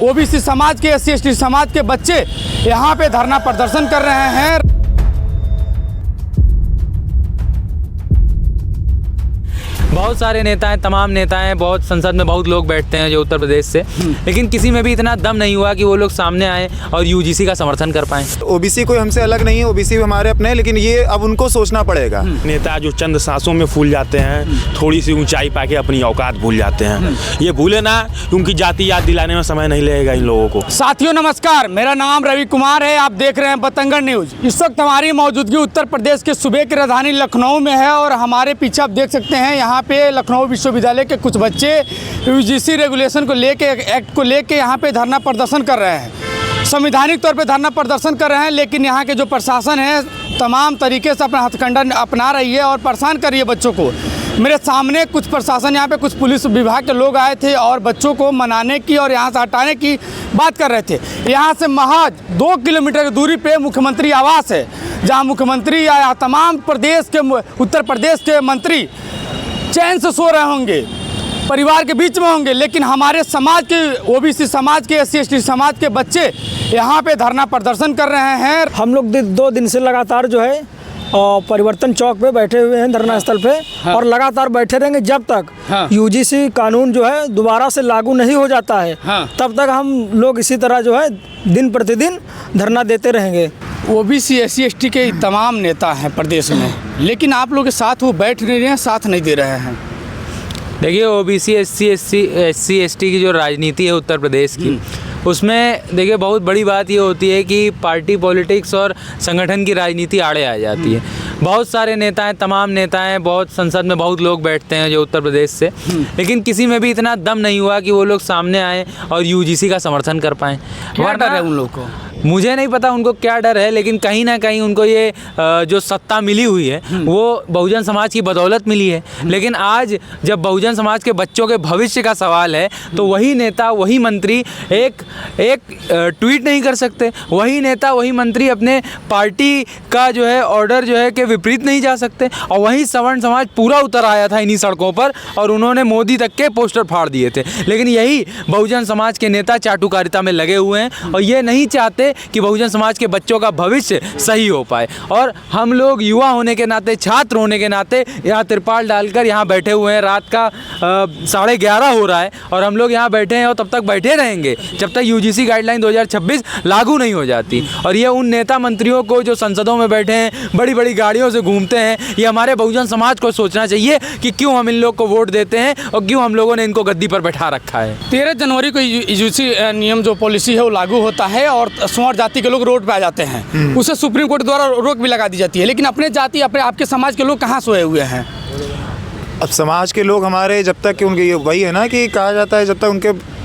OBC समाज के SC ST समाज के बच्चे यहाँ पे धरना प्रदर्शन कर रहे हैं। बहुत सारे नेता हैं, तमाम नेता हैं, बहुत संसद में बहुत लोग बैठते हैं जो उत्तर प्रदेश से, लेकिन किसी में भी इतना दम नहीं हुआ कि वो लोग सामने आए और यूजीसी का समर्थन कर पाएं। ओबीसी कोई हमसे अलग नहीं है, ओबीसी भी हमारे अपने हैं, लेकिन ये अब उनको सोचना पड़ेगा। नेता जो चंद सांसों में फूल जाते हैं, थोड़ी सी ऊंचाई पाके अपनी औकात भूल जाते हैं। ये भूले ना, उनकी जाति याद दिलाने में समय नहीं लगेगा इन लोगों को। साथियों नमस्कार, मेरा नाम रवि कुमार है। आप देख रहे हैं बतंगड़ न्यूज। इस वक्त हमारी मौजूदगी उत्तर प्रदेश के सूबे की राजधानी लखनऊ में है और हमारे पीछे आप देख सकते हैं यहाँ पे लखनऊ विश्वविद्यालय के कुछ बच्चे यूजीसी रेगुलेशन को लेके, एक्ट को लेके यहाँ पे धरना प्रदर्शन कर रहे हैं। संवैधानिक तौर पे धरना प्रदर्शन कर रहे हैं, लेकिन यहाँ के जो प्रशासन है तमाम तरीके से अपना हथकंडा अपना रही है और परेशान कर रही है बच्चों को। मेरे सामने कुछ प्रशासन, यहाँ पे कुछ पुलिस विभाग के लोग आए थे और बच्चों को मनाने की और यहाँ से हटाने की बात कर रहे थे। यहाँ से महज 2 किलोमीटर की दूरी पे मुख्यमंत्री आवास है, जहाँ मुख्यमंत्री या तमाम प्रदेश के, उत्तर प्रदेश के मंत्री चैन से सो रहे होंगे, परिवार के बीच में होंगे, लेकिन हमारे समाज के, ओबीसी समाज के, SC ST समाज के बच्चे यहाँ पे धरना प्रदर्शन कर रहे हैं। हम लोग 2 दिन से लगातार जो है परिवर्तन चौक पे बैठे हुए हैं, धरना स्थल पे। हाँ। और लगातार बैठे रहेंगे जब तक यूजीसी कानून जो है दोबारा से लागू नहीं हो जाता है। हाँ। तब तक हम लोग इसी तरह जो है दिन प्रतिदिन धरना देते रहेंगे। ओबीसी SC ST के तमाम नेता हैं प्रदेश में, लेकिन आप लोग के साथ वो बैठ नहीं रहे हैं, साथ नहीं दे रहे हैं। देखिए, ओबीसी SC ST की जो राजनीति है उत्तर प्रदेश की, उसमें देखिए बहुत बड़ी बात ये होती है कि पार्टी पॉलिटिक्स और संगठन की राजनीति आड़े आ जाती है। बहुत सारे नेता हैं, तमाम नेता हैं, बहुत संसद में बहुत लोग बैठते हैं जो उत्तर प्रदेश से, लेकिन किसी में भी इतना दम नहीं हुआ कि वो लोग सामने आए और यूजीसी का समर्थन कर पाएँ। क्या डर है उन लोगों को? मुझे नहीं पता उनको क्या डर है, लेकिन कहीं ना कहीं उनको ये जो सत्ता मिली हुई है वो बहुजन समाज की बदौलत मिली है। लेकिन आज जब बहुजन समाज के बच्चों के भविष्य का सवाल है तो वही नेता, वही मंत्री एक ट्वीट नहीं कर सकते, वही नेता, वही मंत्री अपने पार्टी का जो है ऑर्डर जो है के विपरीत नहीं जा सकते। और वही सवर्ण समाज पूरा उतर आया था इन्हीं सड़कों पर और उन्होंने मोदी तक के पोस्टर फाड़ दिए थे। लेकिन यही बहुजन समाज के नेता चाटुकारिता में लगे हुए हैं और ये नहीं चाहते कि बहुजन समाज के बच्चों का भविष्य सही हो पाए। और हम लोग युवा होने के नाते, छात्र होने के नाते यहाँ तिरपाल डालकर यहाँ बैठे हुए हैं। रात का 11:30 हो रहा है और हम लोग यहाँ बैठे हैं और तब तक बैठे रहेंगे जब तक यूजीसी गाइडलाइन 2026 लागू नहीं हो जाती। और ये उन नेता मंत्रियों को जो संसदों में बैठे हैं, बड़ी बड़ी गाड़ियों से घूमते हैं, ये हमारे बहुजन समाज को सोचना चाहिए कि क्यों हम इन लोग को वोट देते हैं और क्यों हम लोगों ने इनको गद्दी पर बैठा रखा है। 13 जनवरी को यूजीसी नियम जो पॉलिसी है वो लागू होता है और स्वर्ण जाति के लोग रोड पे आ जाते हैं। उसे सुप्रीम कोर्ट द्वारा रोक भी लगा दी जाती है, लेकिन अपने जाति, अपने आपके समाज के लोग कहाँ सोए हुए हैं? अब समाज के लोग हमारे, जब तक कि उनके, वही है ना कि कहा जाता है, जब तक उनके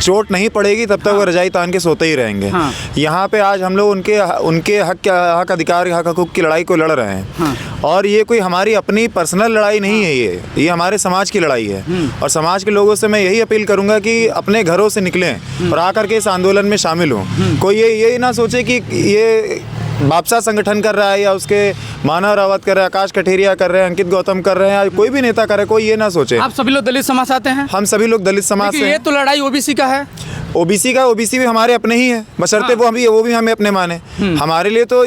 चोट नहीं पड़ेगी तब तक वो रजाई तान के सोते ही रहेंगे। हाँ। यहाँ पे आज हम लोग उनके हक अधिकार, हक हकूक़ की लड़ाई को लड़ रहे हैं। हाँ। और ये कोई हमारी अपनी पर्सनल लड़ाई नहीं है, ये हमारे समाज की लड़ाई है। और समाज के लोगों से मैं यही अपील करूँगा कि अपने घरों से निकलें और आकर के इस आंदोलन में शामिल हों। कोई ये ना सोचे कि ये भापसा संगठन कर रहा है या उसके मानव रावत कर रहे हैं, आकाश कठेरिया कर रहे हैं, अंकित गौतम कर रहे हैं, कोई भी नेता करे, कोई ये ना सोचे। आप सभी लोग दलित समाज से आते हैं? हम सभी लोग दलित समाज से। ये तो लड़ाई ओबीसी का है। ओबीसी भी हमारे अपने ही है, बशर्ते वो भी हमें अपने माने। हमारे लिए तो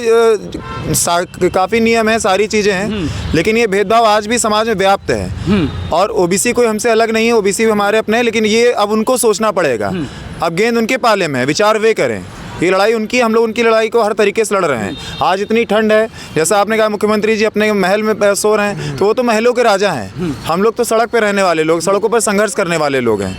काफ़ी नियम है, सारी चीज़ें हैं, लेकिन ये भेदभाव आज भी समाज में व्याप्त है। और ओबीसी कोई हमसे अलग नहीं है, ओबीसी भी हमारे अपने हैं, लेकिन ये अब उनको सोचना पड़ेगा। अब गेंद उनके पाले में है, विचार वे करें। ये लड़ाई उनकी, हम लोग उनकी लड़ाई को हर तरीके से लड़ रहे हैं। आज इतनी ठंड है, जैसा आपने कहा मुख्यमंत्री जी अपने महल में सो रहे हैं, तो वो तो महलों के राजा हैं। हम लोग तो सड़क पे रहने वाले लोग, सड़कों पर संघर्ष करने वाले लोग हैं।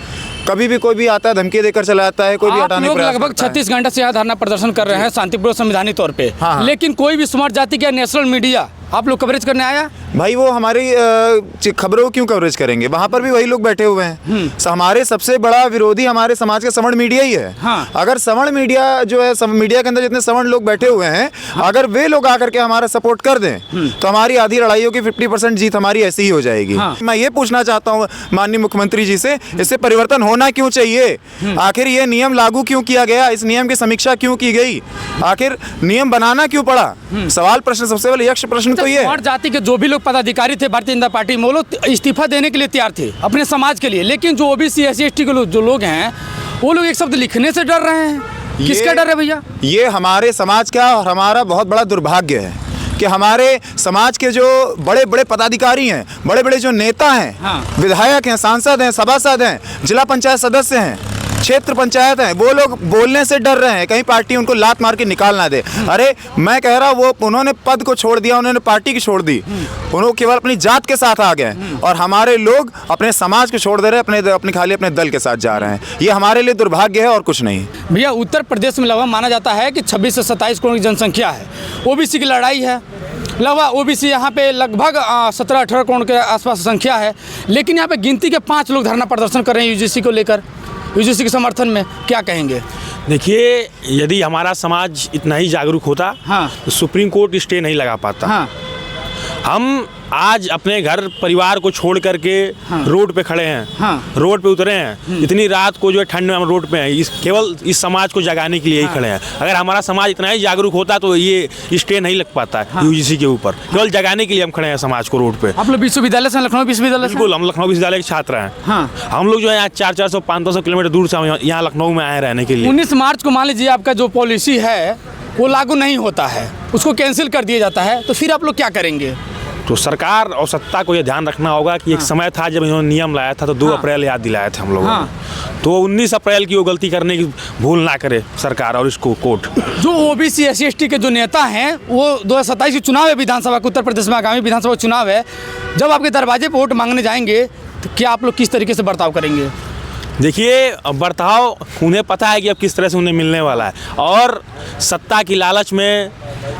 कभी भी कोई भी आता है, धमकी देकर चला जाता है, कोई भी हटाने लोग लगभग 36 घंटे से यहाँ धरना प्रदर्शन कर रहे हैं शांतिपूर्ण संवैधानिक तौर पे। हाँ। लेकिन कोई भी स्मार्ट जाति का नेशनल मीडिया आप लोग कवरेज करने आया? भाई वो हमारी खबरों क्यों कवरेज करेंगे? वहाँ पर भी वही लोग बैठे हुए हैं। हमारे सबसे बड़ा विरोधी हमारे समाज का सवर्ण मीडिया ही है। हाँ। अगर सवर्ण मीडिया जो है, मीडिया के अंदर जितने सवर्ण लोग बैठे हुए हैं, अगर वे लोग आकर के हमारा सपोर्ट कर दें तो हमारी आधी लड़ाइयों की 50% जीत हमारी ऐसी ही हो जाएगी। मैं ये पूछना चाहता हूँ माननीय मुख्यमंत्री जी से, इससे परिवर्तन होना क्यों चाहिए? आखिर ये नियम लागू क्यों किया गया? इस नियम की समीक्षा क्यों की गई? आखिर नियम बनाना क्यों पड़ा? सवाल, प्रश्न, सबसे पहले यक्ष प्रश्न तो ये है। जाति के जो भी लोग पदाधिकारी थे भारतीय जनता पार्टी में, वो लोग इस्तीफा देने के लिए तैयार थे अपने समाज के लिए, लेकिन जो ओबीसी SC ST के जो लोग हैं वो लोग एक शब्द लिखने से डर रहे हैं। किसका डर है भैया? ये हमारे समाज का और हमारा बहुत बड़ा दुर्भाग्य है कि हमारे समाज के जो बड़े बड़े पदाधिकारी हैं, बड़े बड़े जो नेता हैं, हाँ। विधायक हैं, सांसद हैं, सभासद हैं, जिला पंचायत सदस्य हैं, क्षेत्र पंचायत हैं, वो लोग बोलने से डर रहे हैं कहीं पार्टी उनको लात मार के निकाल ना दे। अरे मैं कह रहा हूँ, वो उन्होंने पद को छोड़ दिया, उन्होंने पार्टी की छोड़ दी, उन्होंने केवल अपनी जात के साथ आ गए और हमारे लोग अपने समाज को छोड़ दे रहे हैं, अपने खाली अपने दल के साथ जा रहे हैं। ये हमारे लिए दुर्भाग्य है और कुछ नहीं। भैया उत्तर प्रदेश में लगभग माना जाता है कि 26 से 27 करोड़ की जनसंख्या है। ओबीसी की लड़ाई है, लगभग ओबीसी यहाँ पे लगभग 17-18 करोड़ के आसपास संख्या है, लेकिन यहाँ पे गिनती के 5 लोग धरना प्रदर्शन कर रहे हैं यूजीसी को लेकर, यूजीसी के समर्थन में। क्या कहेंगे? देखिए, यदि हमारा समाज इतना ही जागरूक होता, हाँ। तो सुप्रीम कोर्ट स्टे नहीं लगा पाता। हाँ। हम आज अपने घर परिवार को छोड़ करके रोड पे खड़े हैं, हाँ। रोड पे उतरे हैं, इतनी रात को जो है ठंड में हम रोड पे हैं, केवल इस समाज को जगाने के लिए ही खड़े हैं। अगर हमारा समाज इतना ही जागरूक होता तो ये स्टे नहीं लग पाता है यूजीसी के ऊपर। केवल जगाने के लिए हम खड़े हैं समाज को रोड पे। आप लोग विश्वविद्यालय से, लखनऊ विश्वविद्यालय से? बिल्कुल, हम लखनऊ विश्वविद्यालय के छात्र हैं। हाँ। हम लोग जो है 400-500 किलोमीटर दूर से हम यहाँ लखनऊ में आए रहने के लिए। 19 मार्च को मान लीजिए आपका जो पॉलिसी है वो लागू नहीं होता है, उसको कैंसिल कर दिया जाता है, तो फिर आप लोग क्या करेंगे? तो सरकार और सत्ता को ये ध्यान रखना होगा कि एक समय था जब इन्होंने नियम लाया था तो 2 अप्रैल याद दिलाए थे हम लोगों ने, तो 19 अप्रैल की वो गलती करने की भूल ना करे सरकार और इसको कोर्ट। जो ओबीसी SC/ST के जो नेता हैं वो 2027 की चुनाव है विधानसभा के, उत्तर प्रदेश में आगामी विधानसभा चुनाव है, जब आपके दरवाजे पर वोट मांगने जाएंगे तो क्या आप लोग किस तरीके से बर्ताव करेंगे? देखिए, बर्ताव उन्हें पता है कि अब किस तरह से उन्हें मिलने वाला है, और सत्ता की लालच में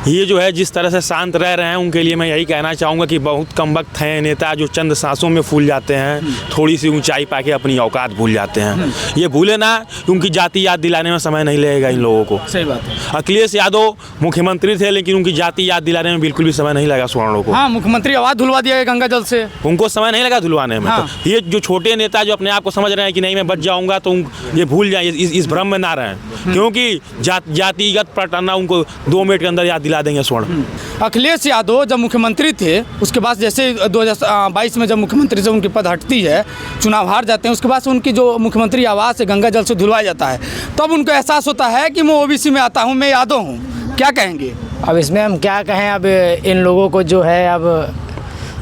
ये जो है जिस तरह से शांत रह रहे हैं, उनके लिए मैं यही कहना चाहूँगा कि बहुत कम वक्त हैं नेता जो चंद सांसों में फूल जाते हैं, थोड़ी सी ऊंचाई पाके अपनी औकात भूल जाते हैं। ये भूले ना, उनकी जाति याद दिलाने में समय नहीं लगेगा इन लोगों को। सही बात है। अखिलेश यादव मुख्यमंत्री थे, लेकिन उनकी जाति याद दिलाने में बिल्कुल भी समय नहीं लगा स्वर्णों को। हाँ, मुख्यमंत्री आवाज धुलवा दिया गया गंगा जल से, उनको समय नहीं लगा धुलवाने में। हाँ। तो ये जो छोटे नेता जो अपने आप को समझ रहे हैं कि नहीं मैं बच जाऊंगा, तो ये भूल जाए, इस भ्रम में ना रहें, क्योंकि जातिगत प्रताड़ना उनको 2 मिनट के अंदर याद दिला देंगे स्वर्ण। अखिलेश यादव जब मुख्यमंत्री थे, उसके बाद जैसे 2022 में जब मुख्यमंत्री से उनकी पद हटती है, चुनाव हार जाते हैं, उसके बाद से उनकी जो मुख्यमंत्री आवास है गंगा जल से धुलवाया जाता है, तब उनको एहसास होता है कि मैं ओबीसी में आता हूँ, मैं यादव हूँ। क्या कहेंगे? अब इसमें हम क्या कहें, अब इन लोगों को जो है अब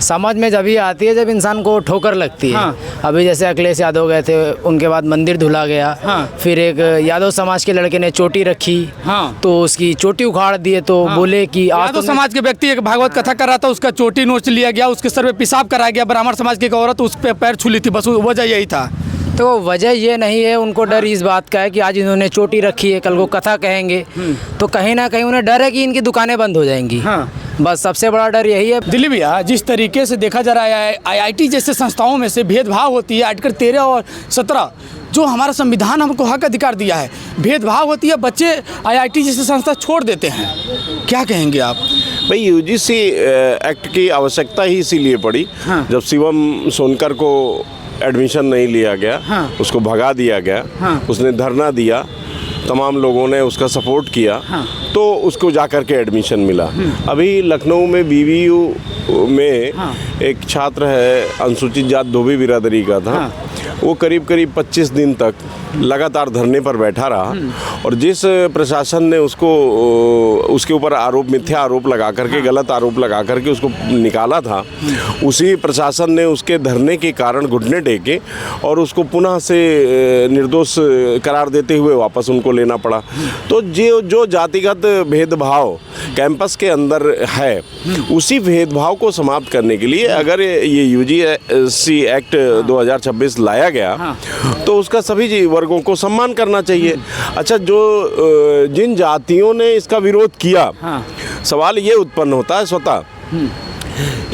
समझ में जब ही आती है जब इंसान को ठोकर लगती है। हाँ। अभी जैसे अखिलेश यादव गए थे, उनके बाद मंदिर धुला गया। हाँ। फिर एक यादव समाज के लड़के ने चोटी रखी। हाँ। तो उसकी चोटी उखाड़ दिए, तो बोले कि आज यादव समाज के व्यक्ति एक भागवत कथा कर रहा था, उसका चोटी नोच लिया गया, उसके सर पे पेशाब कराया गया, ब्राह्मण समाज की एक औरत उस पे पैर छू ली थी, बस वजह यही था। तो वजह ये नहीं है, उनको डर इस बात का है कि आज इन्होंने चोटी रखी है, कल को कथा कहेंगे, तो कहीं ना कहीं उन्हें डर है कि इनकी दुकानें बंद हो जाएंगी। हाँ। बस सबसे बड़ा डर यही है। दिलीप भैया, जिस तरीके से देखा जा रहा है IIT जैसे संस्थाओं में से भेदभाव होती है, आर्टिकल 13 और 17 जो हमारा संविधान हमको हक अधिकार दिया है, भेदभाव होती है, बच्चे IIT जैसे संस्था छोड़ देते हैं, क्या कहेंगे आप? भाई यूजीसी एक्ट की आवश्यकता ही इसीलिए पड़ी। हाँ। जब शिवम सोनकर को एडमिशन नहीं लिया गया, हाँ। उसको भगा दिया गया, हाँ। उसने धरना दिया, तमाम लोगों ने उसका सपोर्ट किया, हाँ। तो उसको जाकर के एडमिशन मिला। अभी लखनऊ में BVU में हाँ। एक छात्र है, अनुसूचित जात धोबी बिरादरी का था। हाँ। वो करीब 25 दिन तक लगातार धरने पर बैठा रहा, और जिस प्रशासन ने उसको उसके ऊपर मिथ्या आरोप लगा करके, गलत आरोप लगा करके उसको निकाला था, उसी प्रशासन ने उसके धरने के कारण घुटने टेके और उसको पुनः से निर्दोष करार देते हुए वापस उनको लेना पड़ा। तो जो जातिगत भेदभाव कैंपस के अंदर है, उसी भेदभाव को समाप्त करने के लिए अगर ये यूजीसी एक्ट 2026 लाया गया, तो उसका सभी वर्गों को सम्मान करना चाहिए। अच्छा, जो जिन जातियों ने इसका विरोध किया, सवाल ये उत्पन्न होता है स्वतः,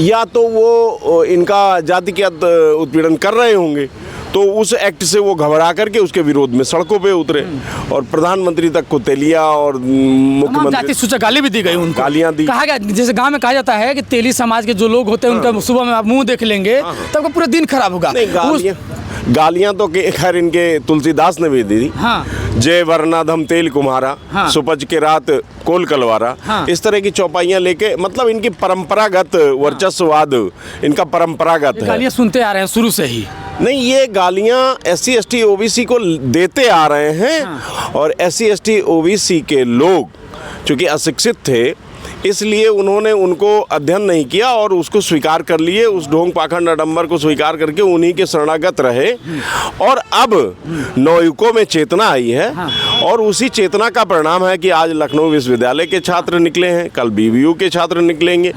या तो वो इनका जातिगत उत्पीड़न कर रहे होंगे, तो उस एक्ट से वो घबरा करके उसके विरोध में सड़कों पे उतरे, और प्रधानमंत्री तक को तेलिया और मुख्यमंत्री जाति सूचक गाली भी दी गई उनको, गालियां दी। कहा गया, जैसे गांव में कहा जाता है कि तेली समाज के जो लोग होते हैं उनका सुबह में आप मुंह देख लेंगे तब पूरा दिन खराब होगा। नहीं, गालियां तो खैर इनके तुलसीदास ने भी दी। हाँ। जय वरनाधम तेल कुम्हारा, हाँ। सुपज के रात कोल कलवारा, हाँ। इस तरह की चौपाइयां लेके, मतलब इनकी परंपरागत वर्चस्ववाद, इनका परंपरागत है। गालियां सुनते आ रहे हैं शुरू से ही। नहीं, ये गालियां SC ST OBC को देते आ रहे हैं। और SC ST OBC के लोग चूँकि अशिक्षित थे, इसलिए उन्होंने उनको अध्ययन नहीं किया और उसको स्वीकार कर लिए, उस ढोंग पाखंड आडंबर को स्वीकार करके उन्हीं के शरणागत रहे। और अब नवयुवकों में चेतना आई है और उसी चेतना का परिणाम है कि आज लखनऊ विश्वविद्यालय के छात्र निकले हैं, कल BBU के छात्र निकलेंगे।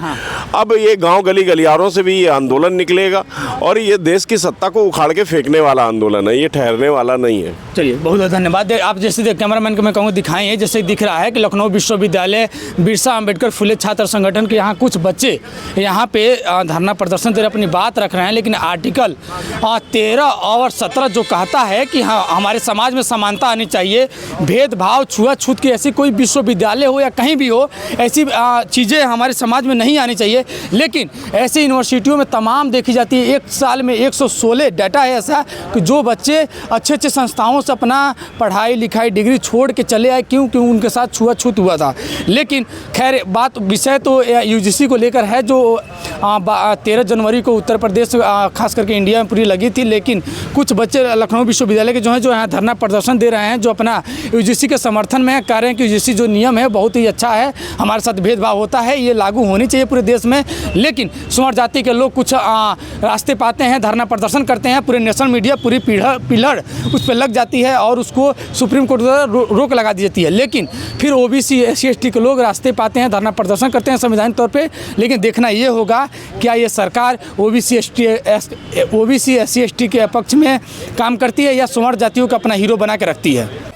अब ये गांव गली गलियारों से भी ये आंदोलन निकलेगा और ये देश की सत्ता को उखाड़ के फेंकने वाला आंदोलन है, ये ठहरने वाला नहीं है। चलिए, बहुत बहुत धन्यवाद। आप जैसे कैमरामैन को मैं कहूँगा दिखाएं, जैसे दिख रहा है कि लखनऊ विश्वविद्यालय बिरसा अम्बेडकर फुले छात्र संगठन के यहाँ कुछ बच्चे यहाँ पे धरना प्रदर्शन दे अपनी बात रख रहे हैं। लेकिन आर्टिकल 13 और 17 जो कहता है कि हाँ, हमारे समाज में समानता आनी चाहिए, भेदभाव छुआछूत की ऐसी कोई विश्वविद्यालय हो या कहीं भी हो, ऐसी चीज़ें हमारे समाज में नहीं आनी चाहिए। लेकिन ऐसी यूनिवर्सिटियों में तमाम देखी जाती है। एक साल में 116 डाटा है ऐसा कि जो बच्चे अच्छे अच्छे संस्थाओं से अपना पढ़ाई लिखाई डिग्री छोड़ के चले आए, क्यों उनके साथ छुआछूत हुआ था। लेकिन खैर बात विषय तो UGC को लेकर है, जो 13 जनवरी को उत्तर प्रदेश खास करके इंडिया में पूरी लगी थी। लेकिन कुछ बच्चे लखनऊ विश्वविद्यालय के जो यहाँ धरना प्रदर्शन दे रहे हैं, जो अपना UGC के समर्थन में कह रहे हैं कि UGC जो नियम है बहुत ही अच्छा है, हमारे साथ भेदभाव होता है, ये लागू होनी चाहिए पूरे देश में। लेकिन सुमर जाति के लोग कुछ रास्ते पाते हैं, धरना प्रदर्शन करते हैं, पूरे नेशनल मीडिया पूरी पिलड़ उस पर लग जाती है और उसको सुप्रीम कोर्ट द्वारा रोक लगा दी जाती है। लेकिन फिर OBC SC ST के लोग रास्ते पाते हैं, धरना प्रदर्शन करते हैं संवैधानिक तौर पे। लेकिन देखना ये होगा क्या ये सरकार OBC SC ST के पक्ष में काम करती है या सुमर जातियों को अपना हीरो बना के रखती है।